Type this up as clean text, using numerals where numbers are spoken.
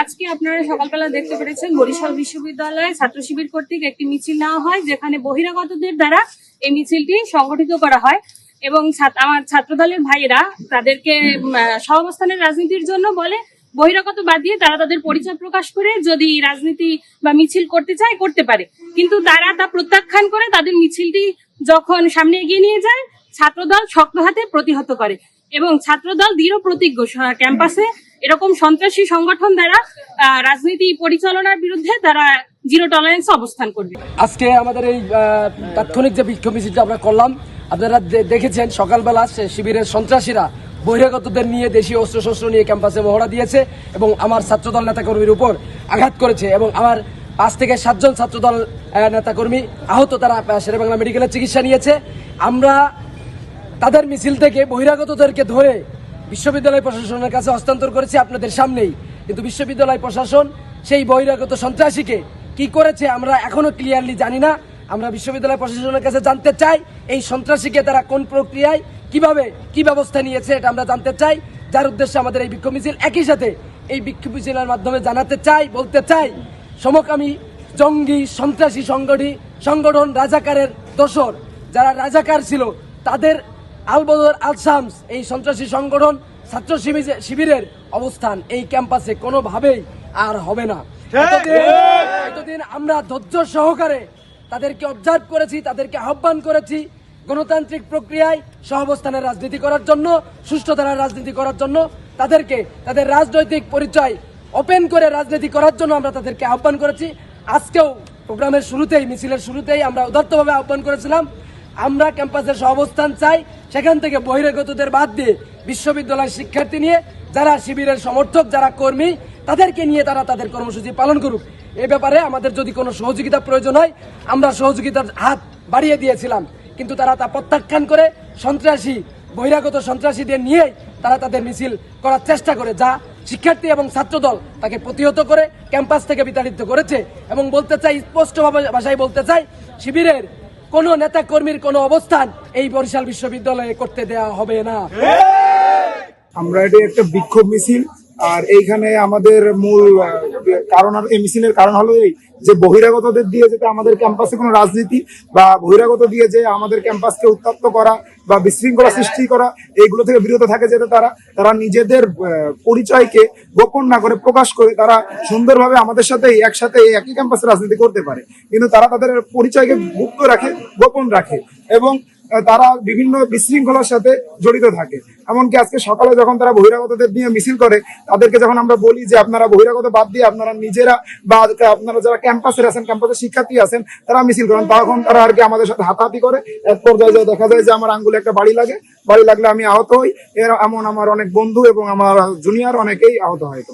আজকে আপনারা সকালবেলা দেখতে পেরেছেন বরিশাল বিশ্ববিদ্যালয়ে ছাত্র শিবির কর্তৃক একটি মিছিল নেওয়া হয়, যেখানে বহিরাগতদের দ্বারা এই মিছিলটি সংগঠিত করা হয় এবং আমার ছাত্রদলের ভাইয়েরা তাদেরকে সহাবস্থানের রাজনীতির জন্য বলে। বহিরাগত বাদ দিয়ে তারা তাদের পরিচয় প্রকাশ করে যদি রাজনীতি বা মিছিল করতে চায় করতে পারে, কিন্তু তারা তা প্রত্যাখ্যান করে তাদের মিছিলটি যখন সামনে এগিয়ে নিয়ে যায় ছাত্রদল শক্ত হাতে প্রতিহত করে এবং ছাত্রদল দৃঢ় প্রতিজ্ঞ ক্যাম্পাসে এরকম সন্ত্রাসী সংগঠন দ্বারা রাজনীতি পরিচালনার বিরুদ্ধে তারা জিরো টলারেন্স অবস্থান করবে। আজকে আমাদের এই তাৎক্ষণিক যে বিক্ষোভ মিছিলটা আমরা করলাম, আপনারা দেখেছেন সকালবেলা শিবিরের সন্ত্রাসীরা বহিরাগতদের নিয়ে দেশীয় অস্ত্রশস্ত্র নিয়ে ক্যাম্পাসে মহড়া দিয়েছে এবং আমার ছাত্রদল নেতাকর্মীর উপর আঘাত করেছে এবং আমার 5 থেকে 7 জন ছাত্রদল নেতাকর্মী আহত, তারা শেরেবাংলা মেডিকেলের চিকিৎসা নিয়েছে। আমরা তাদের মিছিল থেকে বহিরাগতদেরকে ধরে বিশ্ববিদ্যালয় প্রশাসনের কাছে হস্তান্তর করেছি আপনাদের সামনেই, কিন্তু বিশ্ববিদ্যালয় প্রশাসন সেই বহিরাগত সন্ত্রাসীকে কি করেছে আমরা এখনো ক্লিয়ারলি জানি না। আমরা বিশ্ববিদ্যালয় প্রশাসনের কাছে জানতে চাই এই সন্ত্রাসীকে তারা কোন প্রক্রিয়ায় কিভাবে কি ব্যবস্থা নিয়েছে, এটা আমরা জানতে চাই, যার উদ্দেশ্যে আমাদের এই বিক্ষোভ মিছিল। একই সাথে এই বিক্ষোভ মিছিলের মাধ্যমে জানাতে চাই, বলতে চাই, সমকামী জঙ্গি সন্ত্রাসী সংগঠন রাজাকারের দোসর যারা রাজাকার ছিল তাদের আলবদর আল শামস এই সন্ত্রাসী সংগঠন ছাত্র শিবিরের অবস্থান এই ক্যাম্পাসে কোনোভাবেই আর হবে না। এতদিন আমরা ধৈর্য সহকারে তাদেরকে অবজার্ভ করেছি, তাদেরকে আহ্বান করেছি গণতান্ত্রিক প্রক্রিয়ায় সহাবস্থানের রাজনীতি করার জন্য, সুষ্ঠু ধারার রাজনীতি করার জন্য, তাদেরকে তাদের রাজনৈতিক পরিচয় ওপেন করে রাজনীতি করার জন্য আমরা তাদেরকে আহ্বান করেছি। আজকেও প্রোগ্রামের শুরুতেই, মিছিলের শুরুতেই আমরা উদাত্তভাবে আহ্বান করেছিলাম, আমরা ক্যাম্পাসের সহাবস্থান চাই, সেখান থেকে বহিরাগতদের বাদ দিয়ে বিশ্ববিদ্যালয়ের শিক্ষার্থী নিয়ে যারা শিবিরের সমর্থক, যারা কর্মী, তাদেরকে নিয়ে তারা তাদের কর্মসূচি পালন করুক। এ ব্যাপারে আমাদের যদি কোনো সহযোগিতা প্রয়োজন হয় আমরা সহযোগিতার হাত বাড়িয়ে দিয়েছিলাম, কিন্তু তারা তা প্রত্যাখ্যান করে সন্ত্রাসী বহিরাগত সন্ত্রাসীদের নিয়েই তারা তাদের মিছিল করার চেষ্টা করে, যা শিক্ষার্থী এবং ছাত্রদল তাকে প্রতিহত করে ক্যাম্পাস থেকে বিতাড়িত করেছে। এবং বলতে চাই, স্পষ্ট ভাষায় বলতে চাই, শিবিরের কোন নেতা কর্মীর কোন অবস্থান এই বরিশাল বিশ্ববিদ্যালয়ে করতে দেওয়া হবে না। আমরা এটি একটা বিক্ষোভ মিছিল, আর এইখানে আমাদের মূল কারণ, এই মিছিলের কারণ হলো এই যে বহিরাগতদের দিয়ে যাতে আমাদের ক্যাম্পাসে কোনো রাজনীতি বা বহিরাগত দিয়ে যে আমাদের ক্যাম্পাসকে উত্তপ্ত করা বা বিশৃঙ্খলা সৃষ্টি করা, এইগুলো থেকে বিরত থাকে, যাতে তারা নিজেদের পরিচয়কে গোপন না করে প্রকাশ করে তারা সুন্দরভাবে আমাদের সাথে একসাথে একই ক্যাম্পাসে রাজনীতি করতে পারে। কিন্তু তারা তাদের পরিচয়কে গুপ্ত রাখে, গোপন রাখে এবং তারা বিভিন্ন বিশৃঙ্খলার সাথে জড়িত থাকে। এমনকি আজকে সকালে যখন তারা বহিরাগতদের নিয়ে মিছিল করে, তাদেরকে যখন আমরা বলি যে আপনারা বহিরাগত বাদ দিয়ে আপনারা নিজেরা বা আপনারা যারা ক্যাম্পাসের আছেন, ক্যাম্পাসের শিক্ষার্থী আছেন, তারা মিছিল করেন, তখন তারা আর কি আমাদের সাথে হাতাহাতি করে। এক পর্যায়ে দেখা যায় যে আমার আঙ্গুলে একটা বাড়ি লাগলে আমি আহত হই। এমন আমার অনেক বন্ধু এবং আমার জুনিয়র অনেকেই আহত হয়।